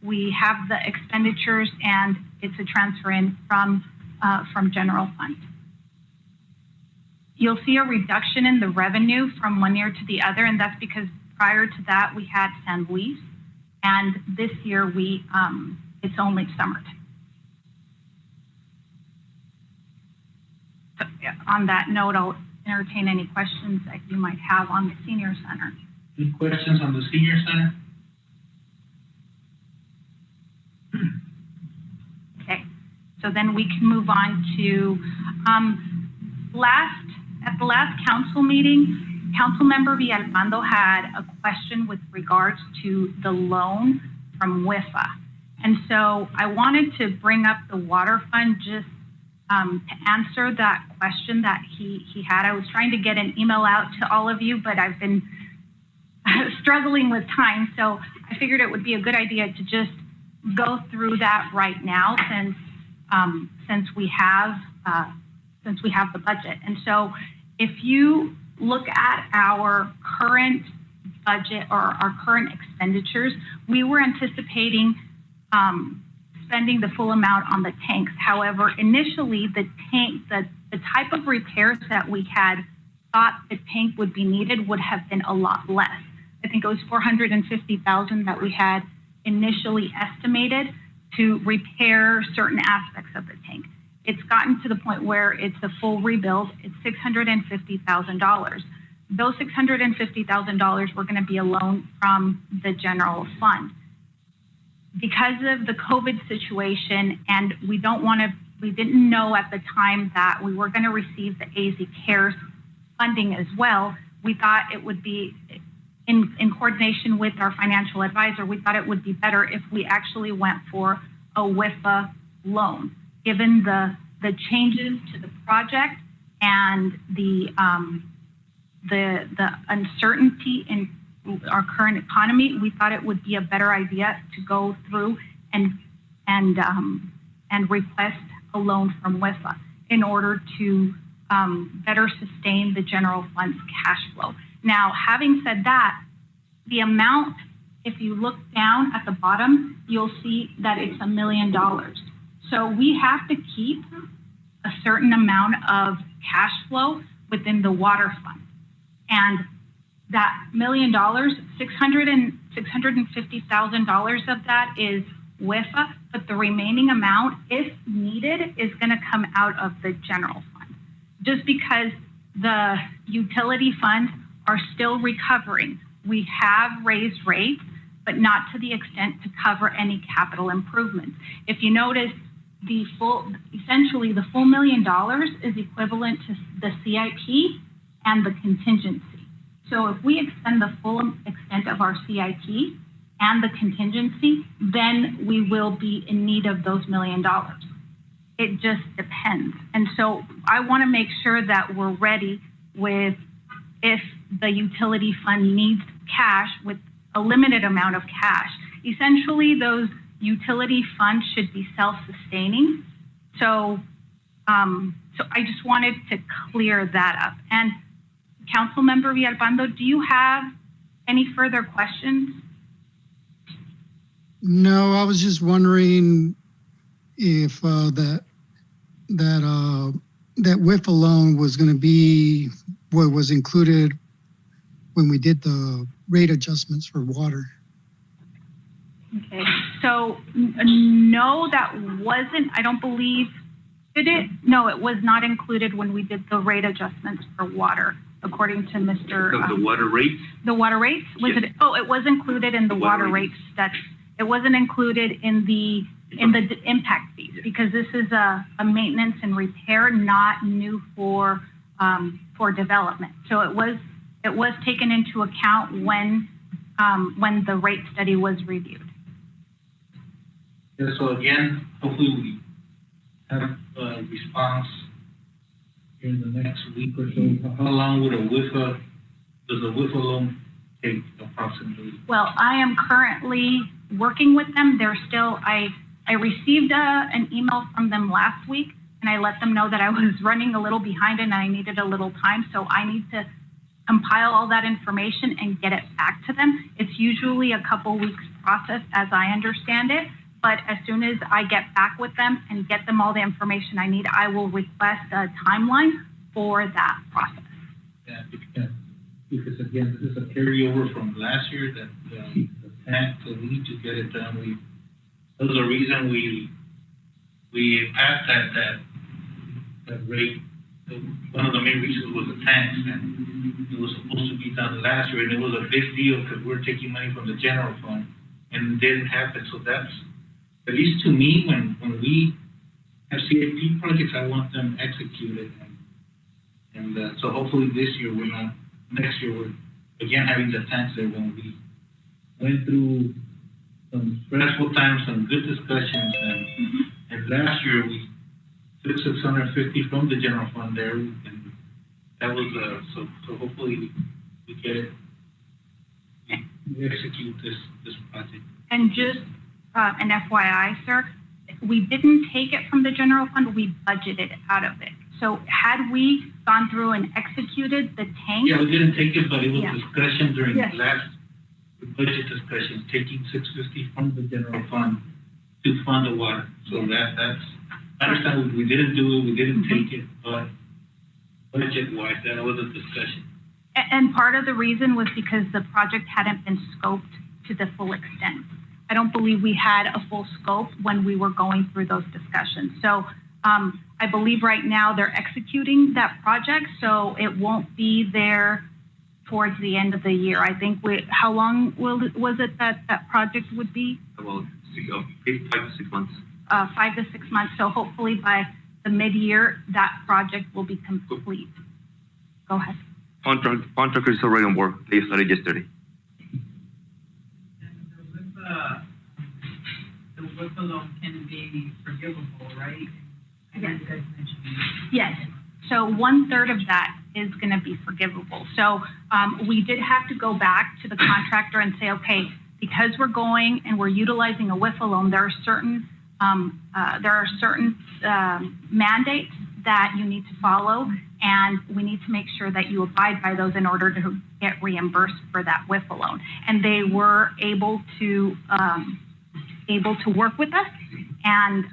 Speaker 5: we have the expenditures, and it's a transfer in from general fund. You'll see a reduction in the revenue from one year to the other, and that's because prior to that we had San Luis, and this year it's only Somerton. So, yeah, on that note, I'll entertain any questions that you might have on the senior center.
Speaker 1: Any questions on the senior center?
Speaker 5: Okay, so then we can move on to at the last council meeting, Councilmember Villalpando had a question with regards to the loan from WIFA. And so I wanted to bring up the water fund just to answer that question that he had. I was trying to get an email out to all of you, but I've been struggling with time. So I figured it would be a good idea to just go through that right now since we have the budget. And so if you look at our current budget or our current expenditures, we were anticipating spending the full amount on the tanks. However, initially the type of repairs that we had thought the tank would be needed would have been a lot less. I think it was $450,000 that we had initially estimated to repair certain aspects of the tank. It's gotten to the point where it's a full rebuild. It's $650,000. Those $650,000 were going to be a loan from the general fund. Because of the COVID situation, and we didn't know at the time that we were going to receive the AZ CARES funding as well, we thought it would be, in coordination with our financial advisor, we thought it would be better if we actually went for a WIFA loan, given the changes to the project and the uncertainty in our current economy. We thought it would be a better idea to go through and request a loan from WIFA in order to better sustain the general fund's cash flow. Now, having said that, the amount, if you look down at the bottom, you'll see that it's $1 million. So we have to keep a certain amount of cash flow within the water fund. And that $1 million, $650,000 of that is WIFA, but the remaining amount, if needed, is going to come out of the general fund. Just because the utility funds are still recovering. We have raised rates, but not to the extent to cover any capital improvements. If you notice, essentially the full $1 million is equivalent to the CIP and the contingency. So if we extend the full extent of our CIP and the contingency, then we will be in need of those $1 million. It just depends. And so I want to make sure that we're ready with if the utility fund needs cash with a limited amount of cash. Essentially, those utility funds should be self-sustaining. So I just wanted to clear that up. And Councilmember Villalpando, do you have any further questions?
Speaker 9: No, I was just wondering if that WIF alone was going to be what was included when we did the rate adjustments for water.
Speaker 5: Okay, so no, that wasn't, I don't believe, did it? No, it was not included when we did the rate adjustments for water, according to Mr.
Speaker 8: The water rates?
Speaker 5: The water rates? Was
Speaker 8: Yes.
Speaker 5: it? Oh, it was included in the water rates study. It wasn't included in the impact fees, because this is a maintenance and repair, not new for development. So it was taken into account when the rate study was reviewed.
Speaker 1: Yeah, so again, hopefully we have a response in the next week or so. How long would does a WIFA loan take approximately?
Speaker 5: Well, I am currently working with them. They're still, I received an email from them last week, and I let them know that I was running a little behind and I needed a little time. So I need to compile all that information and get it back to them. It's usually a couple weeks process as I understand it. But as soon as I get back with them and get them all the information I need, I will request a timeline for that process.
Speaker 1: Yeah, because again, this is a carryover from last year that the tank, so we need to get it done. That was the reason we passed that rate. One of the main reasons was the tanks, and it was supposed to be done last year, and it was a big deal because we're taking money from the general fund, and it didn't happen. So that's, at least to me, when we have CAP projects, I want them executed, and so hopefully this year next year we're again having the tanks there. When we went through some stressful times, some good discussions, and last year we took 650 from the general fund there, and that was so hopefully we get it, we execute this project.
Speaker 5: And just an FYI, sir, we didn't take it from the general fund, we budgeted out of it. So had we gone through and executed the tank?
Speaker 1: Yeah, we didn't take it, but it was discussion during
Speaker 5: Yes.
Speaker 1: the last budget discussions, taking 650 from the general fund to fund the water. So that's, I understand we didn't do it, we didn't take it, but budget-wise, that was a discussion.
Speaker 5: And part of the reason was because the project hadn't been scoped to the full extent. I don't believe we had a full scope when we were going through those discussions. So I believe right now they're executing that project, so it won't be there towards the end of the year. I think how long was it that project would be?
Speaker 8: About 5 to 6 months.
Speaker 5: 5 to 6 months. So hopefully by the mid-year, that project will be complete. Go ahead.
Speaker 8: Contractor is already on board. They started yesterday.
Speaker 10: The WIP loan can be forgivable, right?
Speaker 5: Yes.
Speaker 10: You guys mentioned.
Speaker 5: Yes. So 1/3 of that is going to be forgivable. So we did have to go back to the contractor and say, okay, because we're going and we're utilizing a WIFA loan, there are certain mandates that you need to follow, and we need to make sure that you abide by those in order to get reimbursed for that WIFA loan. And they were able to work with us, and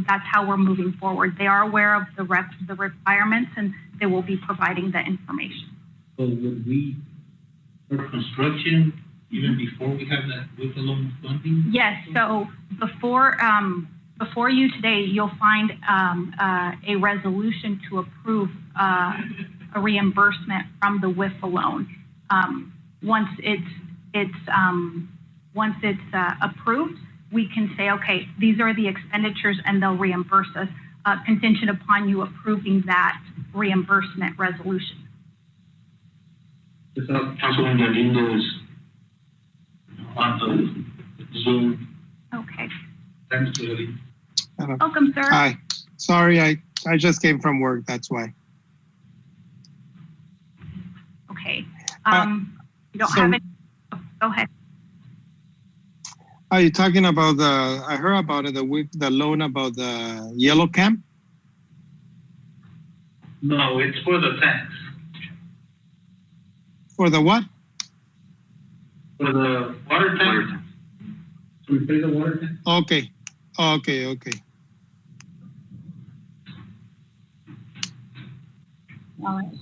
Speaker 5: that's how we're moving forward. They are aware of the requirements, and they will be providing the information.
Speaker 1: So would we, for construction, even before we have that WIFA loan funding?
Speaker 5: Yes, so before you today, you'll find a resolution to approve a reimbursement from the WIFA loan. Once it's approved, we can say, okay, these are the expenditures, and they'll reimburse us, contingent upon you approving that reimbursement resolution.
Speaker 1: Councilman Galindo is on the Zoom.
Speaker 5: Okay.
Speaker 1: Thanks, Julie.
Speaker 5: Welcome, sir.
Speaker 12: Hi. Sorry, I just came from work. That's why.
Speaker 5: Okay. You don't have it. Go ahead.
Speaker 12: Are you talking about I heard about it, the loan about the yellow camp?
Speaker 1: No, it's for the tanks.
Speaker 12: For the what?
Speaker 1: For the water tank. To replace the water tank?
Speaker 12: Okay.
Speaker 5: All right.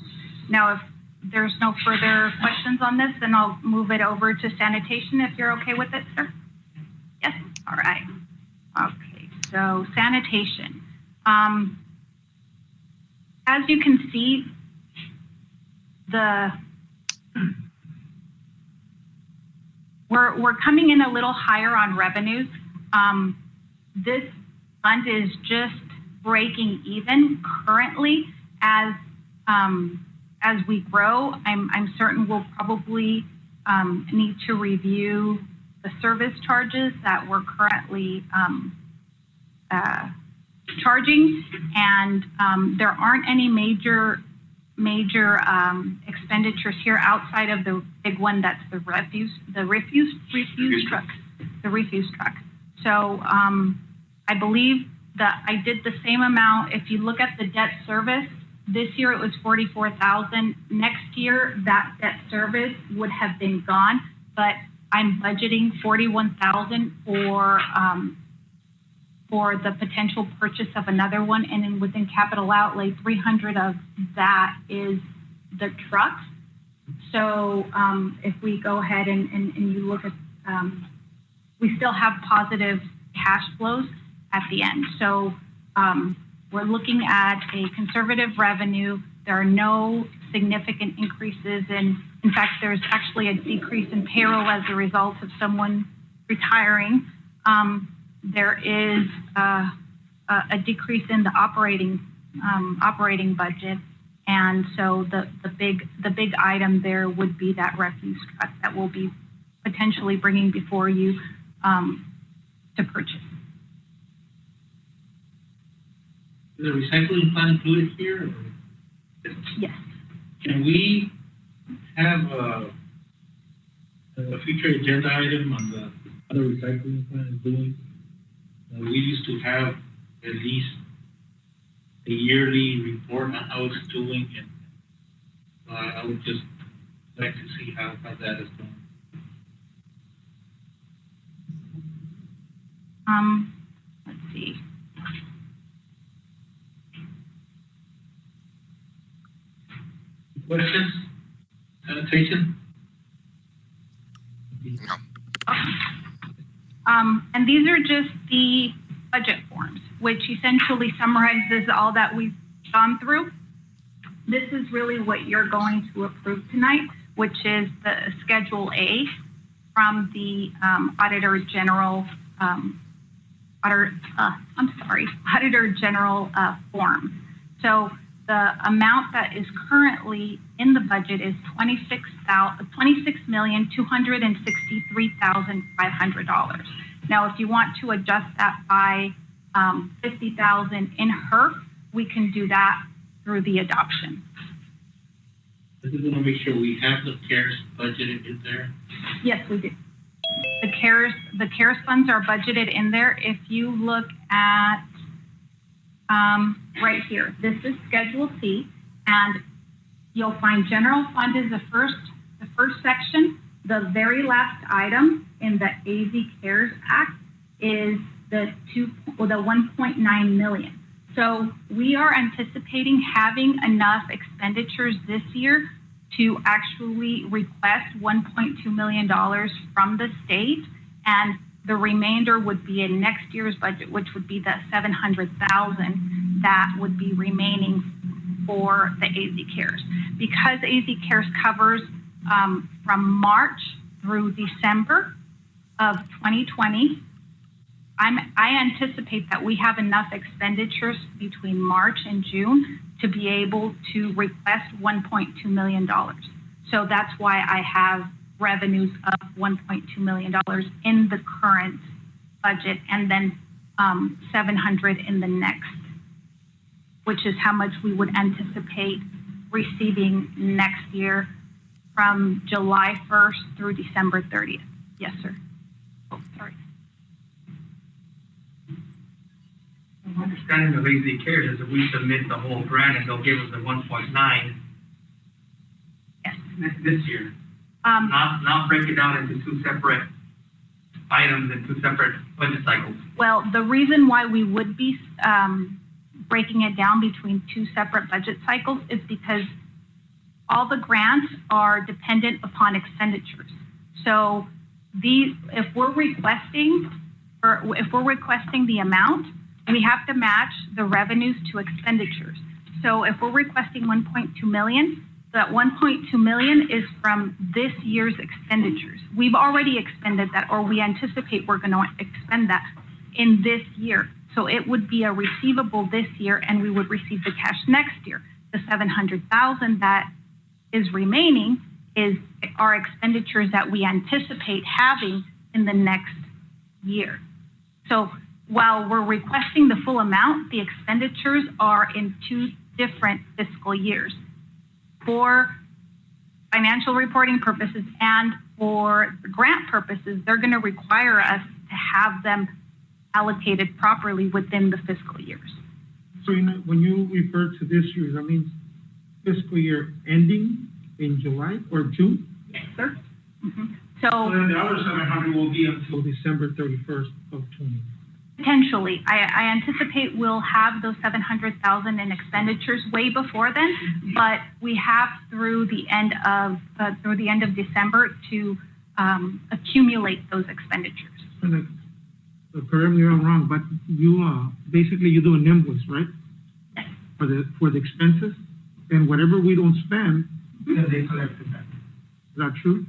Speaker 5: Now, if there's no further questions on this, then I'll move it over to sanitation if you're okay with it, sir. Yes, all right. Okay, so sanitation. As you can see, we're coming in a little higher on revenues. This fund is just breaking even currently. As we grow, I'm certain we'll probably need to review the service charges that we're currently charging, and there aren't any major expenditures here outside of the big one that's the refuse truck. So I believe that I did the same amount. If you look at the debt service, this year it was 44,000. Next year that debt service would have been gone, but I'm budgeting 41,000 for the potential purchase of another one, and then within capital outlay, 300 of that is the trucks. So if we go ahead and you look at, we still have positive cash flows at the end. So we're looking at a conservative revenue. There are no significant increases in fact, there's actually a decrease in payroll as a result of someone retiring. There is a decrease in the operating budget, and so the big item there would be that refuse truck that we'll be potentially bringing before you to purchase.
Speaker 1: Is the recycling plan included here? Or?
Speaker 5: Yes.
Speaker 1: Can we have a future agenda item on the other recycling plan is doing? We used to have at least a yearly report on how it's doing, and I would just like to see how that is going.
Speaker 5: Let's see.
Speaker 1: Questions? Sanitation?
Speaker 4: No.
Speaker 5: And these are just the budget forms, which essentially summarizes all that we've gone through. This is really what you're going to approve tonight, which is the Schedule A from the Auditor General form. So the amount that is currently in the budget is $26,263,500. Now, if you want to adjust that by $50,000 in HERF, we can do that through the adoption.
Speaker 1: I just want to make sure we have the CARES budgeted in there.
Speaker 5: Yes, we do. The CARES funds are budgeted in there. If you look at right here, this is Schedule C, and you'll find General Fund is the first section. The very last item in the AZ CARES Act is the 1.9 million. So we are anticipating having enough expenditures this year to actually request $1.2 million from the state, and the remainder would be in next year's budget, which would be the $700,000 that would be remaining for the AZ CARES. Because AZ CARES covers from March through December of 2020, I anticipate that we have enough expenditures between March and June to be able to request $1.2 million. So that's why I have revenues of $1.2 million in the current budget, and then 700 in the next, which is how much we would anticipate receiving next year from July 1st through December 30th. Yes, sir. Oh, sorry.
Speaker 11: My understanding of AZ CARES is that we submit the whole grant and they'll give us the 1.9
Speaker 5: yes.
Speaker 11: This year. Not break it down into two separate items and two separate budget cycles.
Speaker 5: Well, the reason why we would be breaking it down between two separate budget cycles is because all the grants are dependent upon expenditures. So if we're requesting the amount, we have to match the revenues to expenditures. So if we're requesting 1.2 million, that 1.2 million is from this year's expenditures. We've already expended that, or we anticipate we're going to expend that in this year. So it would be a receivable this year, and we would receive the cash next year. The 700,000 that is remaining is our expenditures that we anticipate having in the next year. So while we're requesting the full amount, the expenditures are in two different fiscal years. For financial reporting purposes and for grant purposes, they're going to require us to have them allocated properly within the fiscal years.
Speaker 13: So when you refer to this year, that means fiscal year ending in July or June?
Speaker 5: Yes, sir.
Speaker 13: So then the other 700 will be until December 31st of 20.
Speaker 5: Potentially, I anticipate we'll have those 700,000 in expenditures way before then, but we have through the end of December to accumulate those expenditures.
Speaker 13: Correct me if I'm wrong, but you basically you do an invoice, right?
Speaker 5: Yes.
Speaker 13: For the expenses, and whatever we don't spend, then they collect it back. Is that true?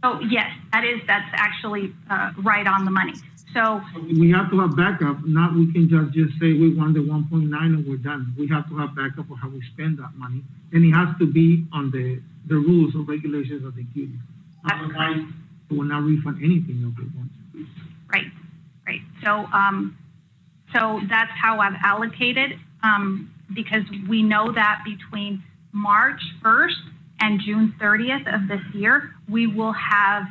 Speaker 5: Oh yes, that's actually right on the money. So
Speaker 13: we have to have backup. Not we can just say we want the 1.9 and we're done. We have to have backup of how we spend that money, and it has to be on the rules or regulations that they give you. Otherwise, they will not refund anything that they want.
Speaker 5: Right. So that's how I've allocated because we know that between March 1st and June 30th of this year, we will have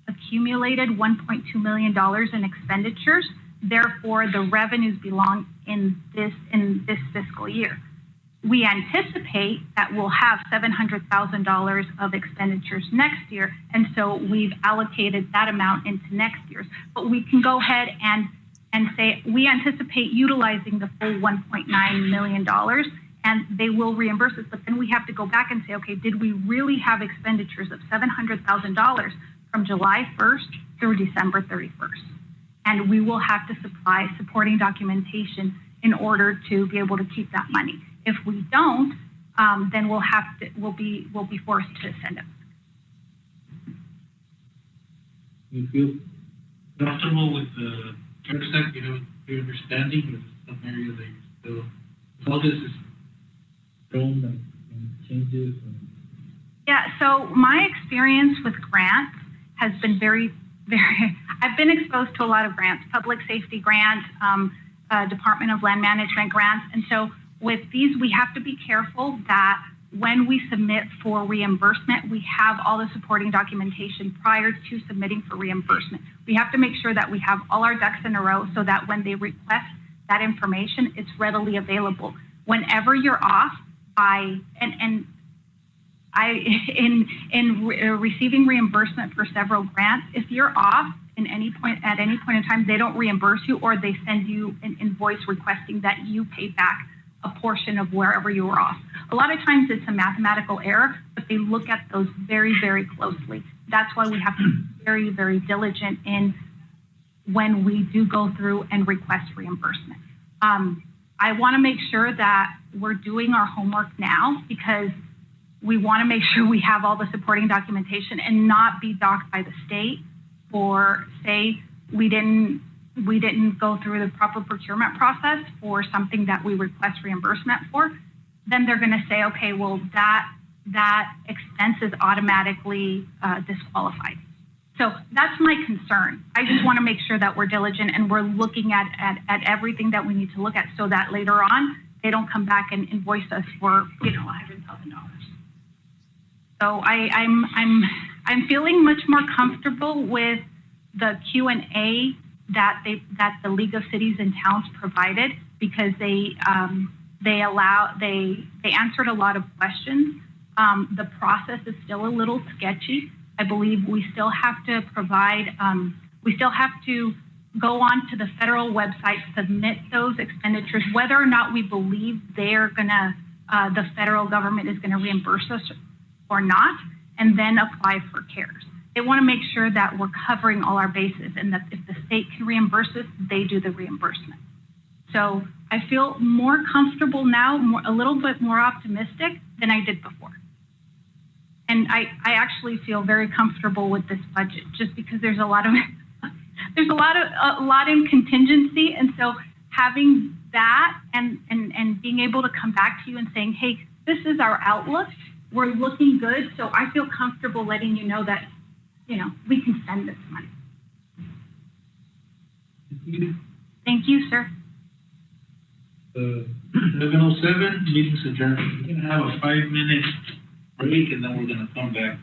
Speaker 5: accumulated $1.2 million in expenditures. Therefore, the revenues belong in this fiscal year. We anticipate that we'll have $700,000 of expenditures next year, and so we've allocated that amount into next year's. But we can go ahead and say we anticipate utilizing the full $1.9 million, and they will reimburse us. But then we have to go back and say, okay, did we really have expenditures of $700,000 from July 1st through December 31st? And we will have to supply supporting documentation in order to be able to keep that money. If we don't, then we'll be forced to send it.
Speaker 1: You feel comfortable with the text that you have your understanding with some areas that you still all this is thrown and changes and...
Speaker 5: Yeah, so my experience with grants has been very I've been exposed to a lot of grants, public safety grants, Department of Land Management grants, and so with these, we have to be careful that when we submit for reimbursement, we have all the supporting documentation prior to submitting for reimbursement. We have to make sure that we have all our ducks in a row so that when they request that information, it's readily available. Whenever you're off by, receiving reimbursement for several grants, if you're off at any point in time, they don't reimburse you, or they send you an invoice requesting that you pay back a portion of wherever you were off. A lot of times it's a mathematical error, but they look at those very, very closely. That's why we have to be very, very diligent in when we do go through and request reimbursement. I want to make sure that we're doing our homework now, because we want to make sure we have all the supporting documentation and not be docked by the state for, say, we didn't go through the proper procurement process for something that we request reimbursement for. Then they're going to say, okay, well, that expense is automatically disqualified. So that's my concern. I just want to make sure that we're diligent and we're looking at everything that we need to look at, so that later on they don't come back and invoice us for $100,000. So I'm feeling much more comfortable with the Q&A that the League of Cities and Towns provided, because they answered a lot of questions. The process is still a little sketchy. I believe we still have to provide, we still have to go on to the federal website, submit those expenditures, whether or not we believe they're gonna, the federal government is gonna reimburse us or not, and then apply for CARES. They wanna make sure that we're covering all our bases and that if the state can reimburse us, they do the reimbursement. So I feel more comfortable now, a little bit more optimistic than I did before. And I actually feel very comfortable with this budget just because there's a lot of, there's a lot in contingency. And so having that and being able to come back to you and saying, hey, this is our outlook. We're looking good. So I feel comfortable letting you know that, you know, we can spend this money. Thank you, sir.
Speaker 1: 11:07, meeting's adjourned. We're gonna have a 5-minute break and then we're gonna come back.